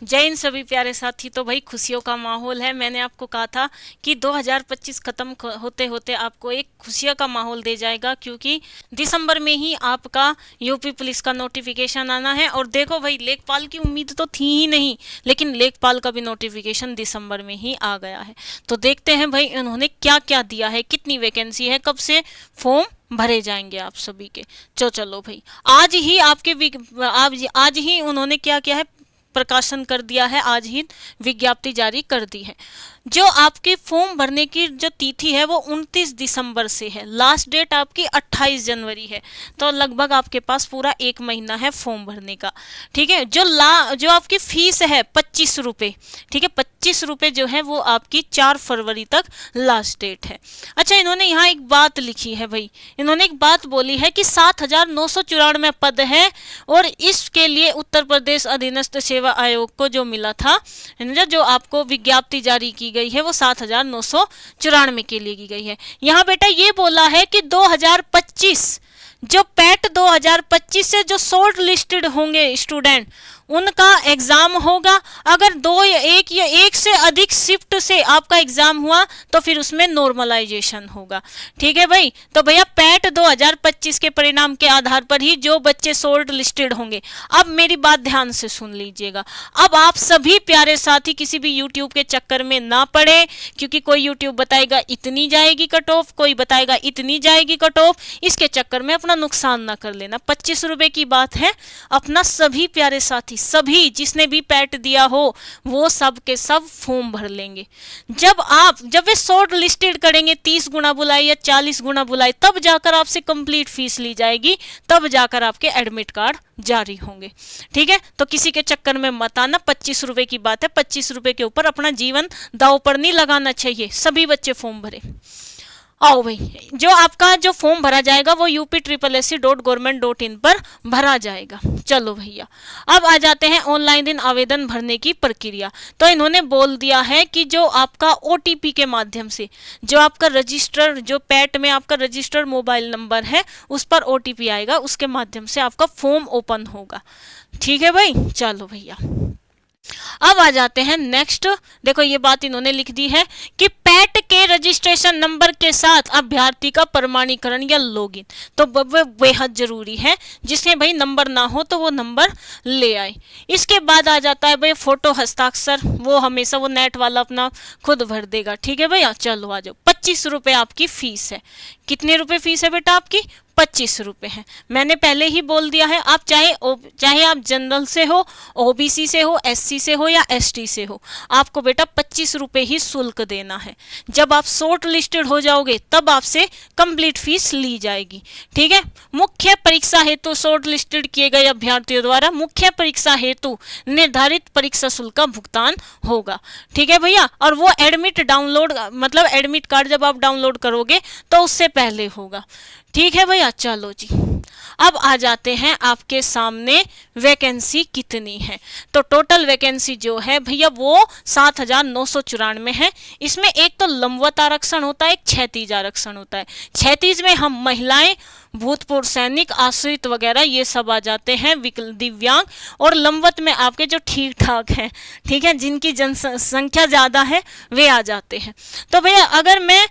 जय हिंद सभी प्यारे साथी। तो भाई खुशियों का माहौल है। मैंने आपको कहा था कि 2025 खत्म होते होते आपको एक खुशियों का माहौल दे जाएगा, क्योंकि दिसंबर में ही आपका यूपी पुलिस का नोटिफिकेशन आना है। और देखो भाई, लेखपाल की उम्मीद तो थी ही नहीं, लेकिन लेखपाल का भी नोटिफिकेशन दिसंबर में ही आ गया है। तो देखते हैं भाई उन्होंने क्या क्या दिया है, कितनी वैकेंसी है, कब से फॉर्म भरे जाएंगे आप सभी के। चलो भाई, आज ही आज ही उन्होंने क्या किया है, प्रकाशन कर दिया है, आज ही विज्ञप्ति जारी कर दी है। जो आपके फॉर्म भरने की जो तिथि है वो 29 दिसंबर से है, लास्ट डेट आपकी 28 जनवरी है। तो लगभग आपके पास पूरा एक महीना है फॉर्म भरने का। ठीक है, जो आपकी फीस है 25 रुपये, ठीक है, 25 रुपये जो है वो आपकी 4 फरवरी तक लास्ट डेट है। अच्छा, इन्होंने यहाँ एक बात लिखी है भाई, इन्होंने एक बात बोली है कि 7,994 पद है, और इसके लिए उत्तर प्रदेश अधीनस्थ सेवा आयोग को जो मिला था, जो आपको विज्ञप्ति जारी की गई है वो 7,994 के लिए की गई है। यहाँ बेटा ये बोला है कि 2025 जो पैट 2025 से जो शॉर्ट लिस्टेड होंगे स्टूडेंट, उनका एग्जाम होगा। अगर एक से अधिक शिफ्ट से आपका एग्जाम हुआ तो फिर उसमें नॉर्मलाइजेशन होगा। ठीक है भाई, तो भैया पैट 2025 के परिणाम के आधार पर ही जो बच्चे शॉर्ट लिस्टेड होंगे। अब मेरी बात ध्यान से सुन लीजिएगा। अब आप सभी प्यारे साथी किसी भी यूट्यूब के चक्कर में ना पड़े, क्योंकि कोई यूट्यूब बताएगा इतनी जाएगी कट ऑफ, कोई बताएगा इतनी जाएगी कट ऑफ, इसके चक्कर में अपना नुकसान ना कर लेना। 25 रुपए की बात है। अपना सभी प्यारे साथी, सभी जिसने भी पैट दिया हो, वो सब के सब फॉर्म भर लेंगे। जब वे शॉर्ट लिस्टेड करेंगे 30 गुना बुलाई या 40 गुना बुलाई, तब जाकर आपसे कंप्लीट फीस ली जाएगी, तब जाकर आपके एडमिट कार्ड जारी होंगे। ठीक है, तो किसी के चक्कर में मत आना। 25 रुपए की बात है, 25 रुपए के ऊपर अपना जीवन दांव पर नहीं लगाना चाहिए। सभी बच्चे फॉर्म भरे। आओ भाई, जो आपका जो फॉर्म भरा जाएगा वो upSSC.government.in पर भरा जाएगा। चलो भैया, अब आ जाते हैं ऑनलाइन आवेदन भरने की प्रक्रिया। तो इन्होंने बोल दिया है कि जो आपका OTP के माध्यम से, जो आपका रजिस्टर, जो पैट में आपका रजिस्टर्ड मोबाइल नंबर है उस पर OTP आएगा, उसके माध्यम से आपका फॉर्म ओपन होगा। ठीक है भाई, चलो भैया अब आ जाते हैं नेक्स्ट। देखो ये बात इन्होंने लिख दी है कि पैट के रजिस्ट्रेशन नंबर के साथ अभ्यर्थी का प्रमाणीकरण या लॉगिन तो बेहद जरूरी है। जिसके भाई नंबर ना हो तो वो नंबर ले आए। इसके बाद आ जाता है भाई फोटो हस्ताक्षर, वो हमेशा वो नेट वाला अपना खुद भर देगा। ठीक है भैया, चलो आ जाओ। 25 रुपये आपकी फीस है। कितने रुपए फीस है बेटा आपकी? 25 रुपये है। मैंने पहले ही बोल दिया है, आप चाहे आप जनरल से हो, OBC से हो, SC से हो या ST से हो, आपको बेटा 25 रुपये ही शुल्क देना है। जब आप शॉर्ट लिस्टेड हो जाओगे तब आपसे कंप्लीट फीस ली जाएगी। ठीक है, मुख्य परीक्षा हेतु शॉर्ट लिस्टेड किए गए अभ्यर्थियों द्वारा मुख्य परीक्षा हेतु निर्धारित परीक्षा शुल्क का भुगतान होगा। ठीक है भैया, और वो एडमिट डाउनलोड, मतलब एडमिट कार्ड जब आप डाउनलोड करोगे तो उससे पहले होगा। ठीक है भैया, चलो जी अब आ जाते हैं आपके सामने वैकेंसी कितनी है। तो टोटल वैकेंसी जो है भैया वो 7,994 है। इसमें एक तो लंबवत आरक्षण होता है, एक क्षैतिज आरक्षण होता है। क्षैतिज में हम महिलाएं, भूतपूर्व सैनिक, आश्रित वगैरह ये सब आ जाते हैं, दिव्यांग। और लंबवत में आपके जो ठीक ठाक हैं, ठीक है, जिनकी जनसंख्या ज़्यादा है, वे आ जाते हैं। तो भैया अगर मैं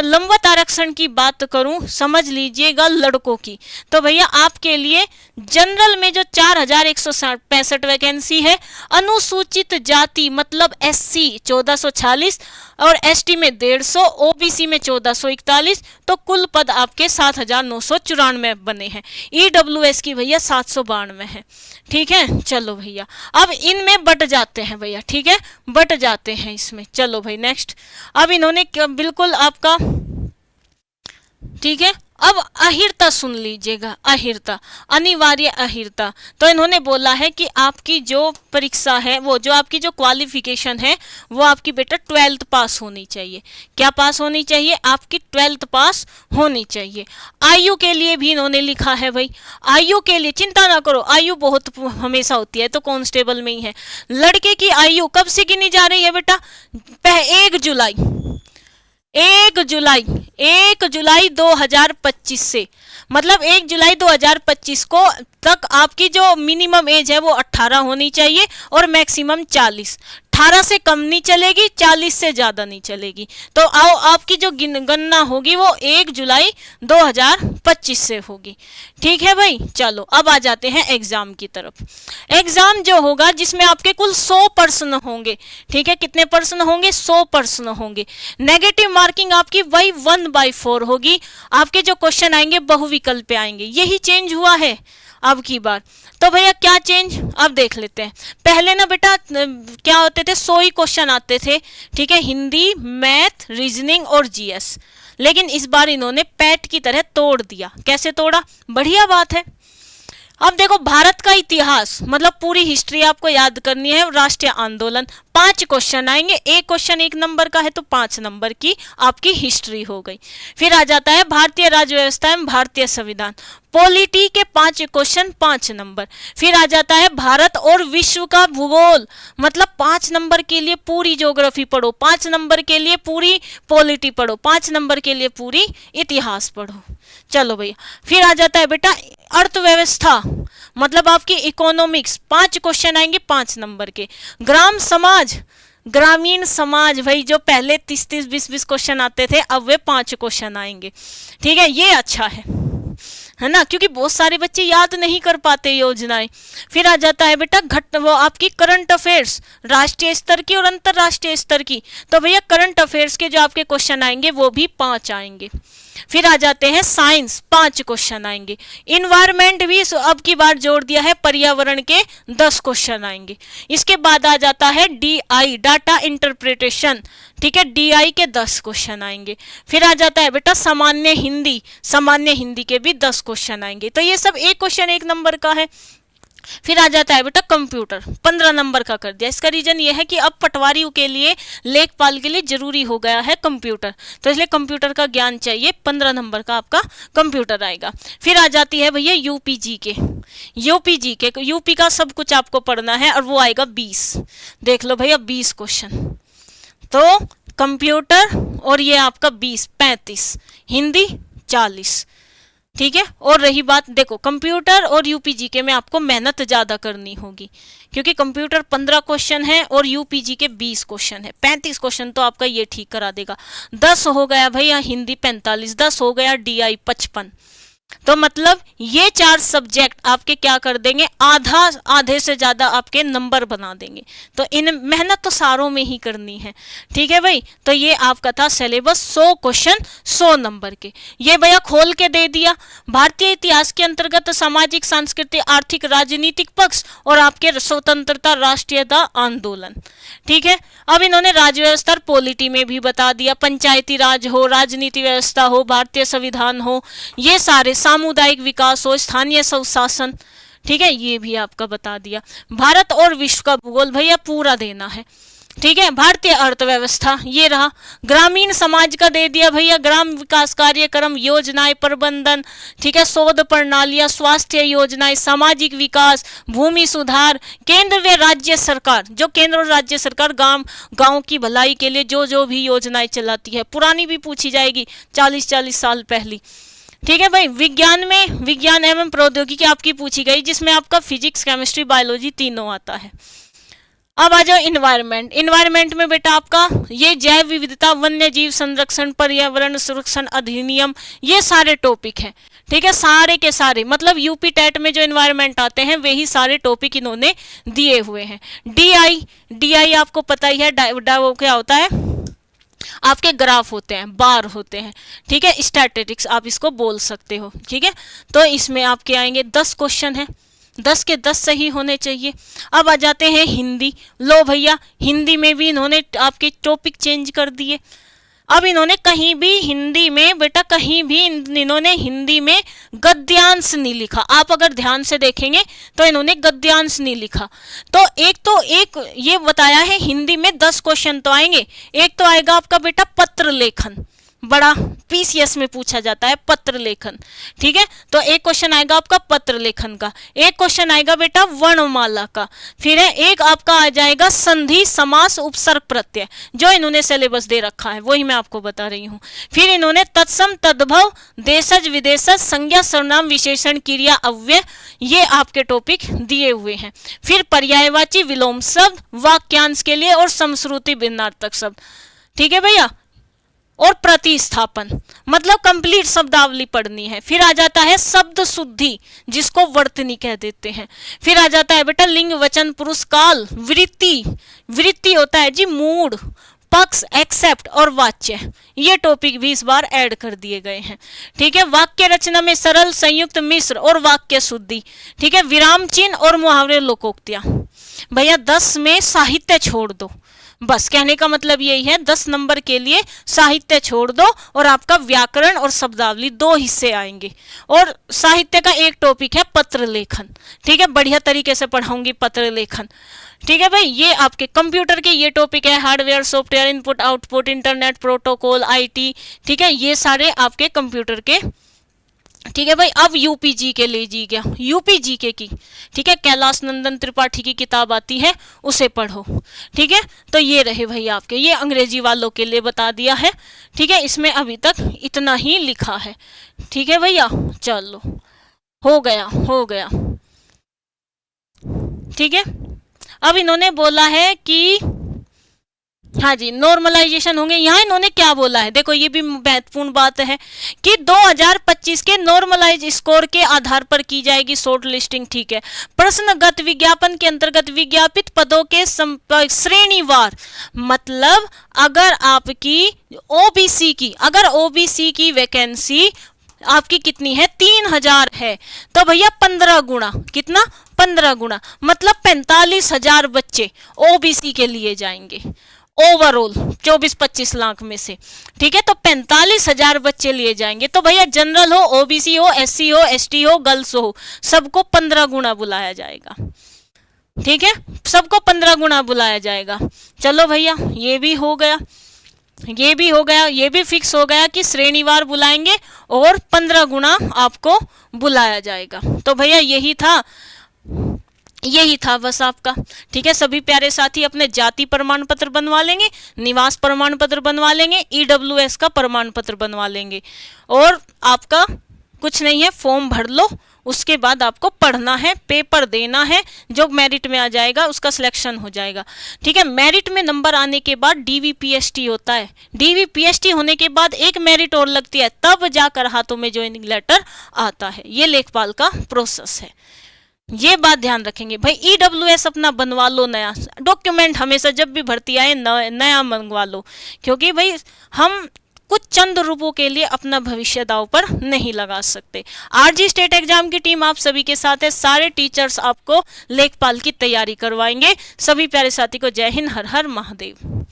लंबवत आरक्षण की बात करूं, समझ लीजिएगा लड़कों की, तो भैया आपके लिए जनरल में जो 4,165 वैकेंसी है, अनुसूचित जाति मतलब SC 1446 और ST में 150, OBC में 1441, तो कुल पद आपके 7,994 बने हैं। EWS की भैया 792 है। ठीक है, चलो भैया अब इनमें बट जाते हैं भैया। ठीक है, बट जाते हैं इसमें। चलो भाई नेक्स्ट। अब इन्होंने बिल्कुल आपका, ठीक है, अब अहिर्ता सुन लीजिएगा। अहिर्ता, अनिवार्य अहिर्ता। तो इन्होंने बोला है कि आपकी जो परीक्षा है, वो जो आपकी जो क्वालिफिकेशन है, वो आपकी बेटा 12th पास होनी चाहिए। क्या पास होनी चाहिए? आपकी 12th पास होनी चाहिए। आयु के लिए भी इन्होंने लिखा है भाई। आयु के लिए चिंता ना करो, आयु बहुत हमेशा होती है, तो कांस्टेबल में ही है। लड़के की आयु कब से गिनी जा रही है बेटा? 1 जुलाई 1 जुलाई 2025 से, मतलब 1 जुलाई 2025 को तक आपकी जो मिनिमम एज है वो 18 होनी चाहिए और मैक्सिमम 40। 18 से कम नहीं चलेगी, 40 से ज्यादा नहीं चलेगी। तो आओ आपकी जो गणना होगी वो 1 जुलाई 2025 से होगी। ठीक है भाई, चलो अब आ जाते हैं एग्जाम की तरफ। एग्जाम जो होगा जिसमें आपके कुल 100 प्रश्न होंगे। ठीक है, कितने प्रश्न होंगे? 100 प्रश्न होंगे। नेगेटिव मार्किंग आपकी वही 1/4 होगी। आपके जो क्वेश्चन आएंगे बहुविकल्प पे आएंगे। यही चेंज हुआ है अब की बार। तो भैया क्या चेंज, अब देख लेते हैं। पहले ना बेटा क्या होते थे, 100 ही क्वेश्चन आते थे। ठीक है, हिंदी, मैथ, रीजनिंग और जीएस। लेकिन इस बार इन्होंने पैट की तरह तोड़ दिया। कैसे तोड़ा? बढ़िया बात है। अब देखो, भारत का इतिहास मतलब पूरी हिस्ट्री आपको याद करनी है। राष्ट्रीय आंदोलन, 5 क्वेश्चन आएंगे। एक क्वेश्चन 1 नंबर का है तो 5 नंबर की आपकी हिस्ट्री हो गई। फिर आ जाता है भारतीय राज्य व्यवस्था एवं भारतीय संविधान, पॉलिटी के 5 क्वेश्चन 5 नंबर। फिर आ जाता है भारत और विश्व का भूगोल, मतलब 5 नंबर के लिए पूरी ज्योग्राफी पढ़ो, 5 नंबर के लिए पूरी पॉलिटी पढ़ो, 5 नंबर के लिए पूरी इतिहास पढ़ो। चलो भैया, फिर आ जाता है बेटा अर्थव्यवस्था, मतलब आपकी इकोनॉमिक्स, 5 क्वेश्चन आएंगे 5 नंबर के। ग्राम समाज, ग्रामीण समाज, भाई जो पहले 30-30, 20-20 क्वेश्चन आते थे अब वे 5 क्वेश्चन आएंगे। ठीक है, ये अच्छा है ना, क्योंकि बहुत सारे बच्चे याद नहीं कर पाते योजनाएं। फिर आ जाता है बेटा वो आपकी करंट अफेयर्स, राष्ट्रीय स्तर की और अंतरराष्ट्रीय स्तर की। तो भैया करंट अफेयर्स के जो आपके क्वेश्चन आएंगे वो भी 5 आएंगे। फिर आ जाते हैं साइंस, 5 क्वेश्चन आएंगे। इन्वायरमेंट भी अब की बार जोड़ दिया है, पर्यावरण के 10 क्वेश्चन आएंगे। इसके बाद आ जाता है डीआई, डाटा इंटरप्रिटेशन। ठीक है, डीआई के 10 क्वेश्चन आएंगे। फिर आ जाता है बेटा सामान्य हिंदी, सामान्य हिंदी के भी 10 क्वेश्चन आएंगे। तो ये सब एक क्वेश्चन 1 नंबर का है। फिर आ जाता है बेटा कंप्यूटर, 15 नंबर का कर दिया। इसका रीजन ये है कि अब पटवारियों के लिए, लेखपाल के लिए जरूरी हो गया है कंप्यूटर, तो इसलिए कंप्यूटर का ज्ञान चाहिए। 15 नंबर का आपका कंप्यूटर आएगा। फिर आ जाती है भैया यूपी के, यूपी का सब कुछ आपको पढ़ना है और वो आएगा 20। देख लो भैया 20 क्वेश्चन। तो कंप्यूटर और ये आपका 20, 35, हिंदी 40। ठीक है, और रही बात, देखो कंप्यूटर और यूपीजीके में आपको मेहनत ज्यादा करनी होगी, क्योंकि कंप्यूटर 15 क्वेश्चन है और यूपीजीके 20 क्वेश्चन है। 35 क्वेश्चन तो आपका ये ठीक करा देगा। 10 हो गया भैया हिंदी 45, 10 हो गया डीआई 55। तो मतलब ये 4 सब्जेक्ट आपके क्या कर देंगे, आधे से ज्यादा आपके नंबर बना देंगे। तो इन मेहनत तो सारों में ही करनी है। ठीक है भाई, तो ये आपका था सिलेबस, 100 क्वेश्चन 100 नंबर के। ये भैया खोल के दे दिया। भारतीय इतिहास के अंतर्गत सामाजिक, सांस्कृतिक, आर्थिक, राजनीतिक पक्ष और आपके स्वतंत्रता, राष्ट्रीयता आंदोलन। ठीक है, अब इन्होंने राज्य व्यवस्था पॉलिटी में भी बता दिया, पंचायती राज हो, राजनीति व्यवस्था हो, भारतीय संविधान हो, ये सारे, सामुदायिक विकास हो, स्थानीय स्वशासन। ठीक है, ये भी आपका बता दिया। भारत और विश्व का भूगोल भैया पूरा देना है। ठीक है, भारतीय अर्थव्यवस्था ये रहा। ग्रामीण समाज का दे दिया भैया, ग्राम विकास कार्यक्रम, योजनाएं, प्रबंधन। ठीक है, शोध प्रणालियां, स्वास्थ्य योजनाएं, सामाजिक विकास, भूमि सुधार, केंद्र व राज्य सरकार, जो केंद्र और राज्य सरकार गांव की भलाई के लिए जो भी योजनाएं चलाती है, पुरानी भी पूछी जाएगी 40-40 साल पहली। ठीक है भाई, विज्ञान में विज्ञान एवं प्रौद्योगिकी आपकी पूछी गई, जिसमें आपका फिजिक्स, केमिस्ट्री, बायोलॉजी तीनों आता है। अब आ जाओ इन्वायरमेंट। इन्वायरमेंट में बेटा आपका ये जैव विविधता, वन्य जीव संरक्षण, पर्यावरण संरक्षण अधिनियम, ये सारे टॉपिक हैं। ठीक है, सारे के सारे, मतलब यूपी टेट में जो इन्वायरमेंट आते हैं वही सारे टॉपिक इन्होंने दिए हुए हैं। डीआई आपको पता ही है, क्या होता है, आपके ग्राफ होते हैं, बार होते हैं। ठीक है, स्टैटिस्टिक्स आप इसको बोल सकते हो। ठीक है, तो इसमें आपके आएंगे 10 क्वेश्चन है, 10 के 10 सही होने चाहिए। अब आ जाते हैं हिंदी। लो भैया, हिंदी में भी इन्होंने आपके टॉपिक चेंज कर दिए। अब इन्होंने कहीं भी हिंदी में बेटा, कहीं भी इन्होंने हिंदी में गद्यांश नहीं लिखा। आप अगर ध्यान से देखेंगे तो इन्होंने गद्यांश नहीं लिखा। तो एक ये बताया है हिंदी में 10 क्वेश्चन तो आएंगे। एक तो आएगा आपका बेटा पत्र लेखन, बड़ा पीसीएस में पूछा जाता है पत्र लेखन। ठीक है, तो एक क्वेश्चन आएगा आपका पत्र लेखन का, एक क्वेश्चन आएगा बेटा वर्णमाला का, फिर है एक आपका आ जाएगा संधि समास उपसर्ग प्रत्यय, जो इन्होंने सिलेबस दे रखा है वही मैं आपको बता रही हूँ। फिर इन्होंने तत्सम तद्भव देशज विदेशज संज्ञा सर्वनाम विशेषण क्रिया अव्यय, ये आपके टॉपिक दिए हुए हैं। फिर पर्यायवाची विलोम शब्द वाक्यांश के लिए और समश्रुति भिन्नार्थक शब्द। ठीक है भैया, और प्रतिस्थापन, मतलब कंप्लीट शब्दावली पढ़नी है। फिर आ जाता है शब्द शुद्धि, जिसको वर्तनी कह देते हैं। फिर आ जाता है बेटा लिंग वचन पुरुष काल वृत्ति, वृत्ति होता है जी मूड, पक्ष एक्सेप्ट और वाच्य, ये टॉपिक भी इस बार ऐड कर दिए गए हैं। ठीक है, वाक्य रचना में सरल संयुक्त मिश्र और वाक्य शुद्धि। ठीक है, विराम चिन्ह और मुहावरे लोकोक्तियां। भैया 10 में साहित्य छोड़ दो, बस कहने का मतलब यही है 10 नंबर के लिए साहित्य छोड़ दो और आपका व्याकरण और शब्दावली 2 हिस्से आएंगे। और साहित्य का एक टॉपिक है पत्र लेखन। ठीक है, बढ़िया तरीके से पढ़ाऊंगी पत्र लेखन। ठीक है भाई, ये आपके कंप्यूटर के ये टॉपिक है, hardware software input output internet protocol IT. ठीक है, ये सारे आपके कंप्यूटर के। ठीक है भाई, अब यूपीजी के ले जी गया, यूपीजी के की। ठीक है, कैलाश नंदन त्रिपाठी की किताब आती है, उसे पढ़ो। ठीक है, तो ये रहे भाई आपके, ये अंग्रेजी वालों के लिए बता दिया है। ठीक है, इसमें अभी तक इतना ही लिखा है। ठीक है भैया, चलो हो गया हो गया। ठीक है, अब इन्होंने बोला है कि हाँ जी नॉर्मलाइजेशन होंगे। यहाँ इन्होंने क्या बोला है, देखो ये भी महत्वपूर्ण बात है कि 2025 के नॉर्मलाइज स्कोर के आधार पर की जाएगी शॉर्ट लिस्टिंग। ठीक है, प्रश्नगत विज्ञापन के अंतर्गत विज्ञापित पदों के श्रेणीवार, मतलब अगर आपकी ओबीसी की वैकेंसी आपकी कितनी है 3000 है, तो भैया 15 गुना, कितना 15 गुना, मतलब 45,000 बच्चे ओबीसी के लिए जाएंगे ओवरऑल 24-25 लाख में से। ठीक है, तो 45,000 बच्चे लिए जाएंगे। तो भैया जनरल हो, ओबीसी हो, एससी हो, एसटी हो, गर्ल्स हो, सबको 15 गुना बुलाया जाएगा। ठीक है, सबको 15 गुना बुलाया जाएगा। चलो भैया ये भी हो गया, ये भी हो गया, ये भी फिक्स हो गया कि श्रेणीवार बुलाएंगे और 15 गुना आपको बुलाया जाएगा। तो भैया यही था बस आपका। ठीक है, सभी प्यारे साथी अपने जाति प्रमाण पत्र बनवा लेंगे, निवास प्रमाण पत्र बनवा लेंगे, ईडब्ल्यूएस का प्रमाण पत्र बनवा लेंगे, और आपका कुछ नहीं है, फॉर्म भर लो। उसके बाद आपको पढ़ना है, पेपर देना है, जो मेरिट में आ जाएगा उसका सिलेक्शन हो जाएगा। ठीक है, मेरिट में नंबर आने के बाद डीवीपीएसटी होता है, डीवीपीएसटी होने के बाद एक मेरिट और लगती है, तब जाकर हाथों में ज्वाइनिंग लेटर आता है। ये लेखपाल का प्रोसेस है, ये बात ध्यान रखेंगे भाई। ईडब्ल्यूएस अपना बनवा लो, नया डॉक्यूमेंट हमेशा जब भी भर्ती आए नया मंगवा लो, क्योंकि भाई हम कुछ चंद रुपयों के लिए अपना भविष्य दांव पर नहीं लगा सकते। आरजी स्टेट एग्जाम की टीम आप सभी के साथ है, सारे टीचर्स आपको लेखपाल की तैयारी करवाएंगे। सभी प्यारे साथी को जय हिंद, हर हर महादेव।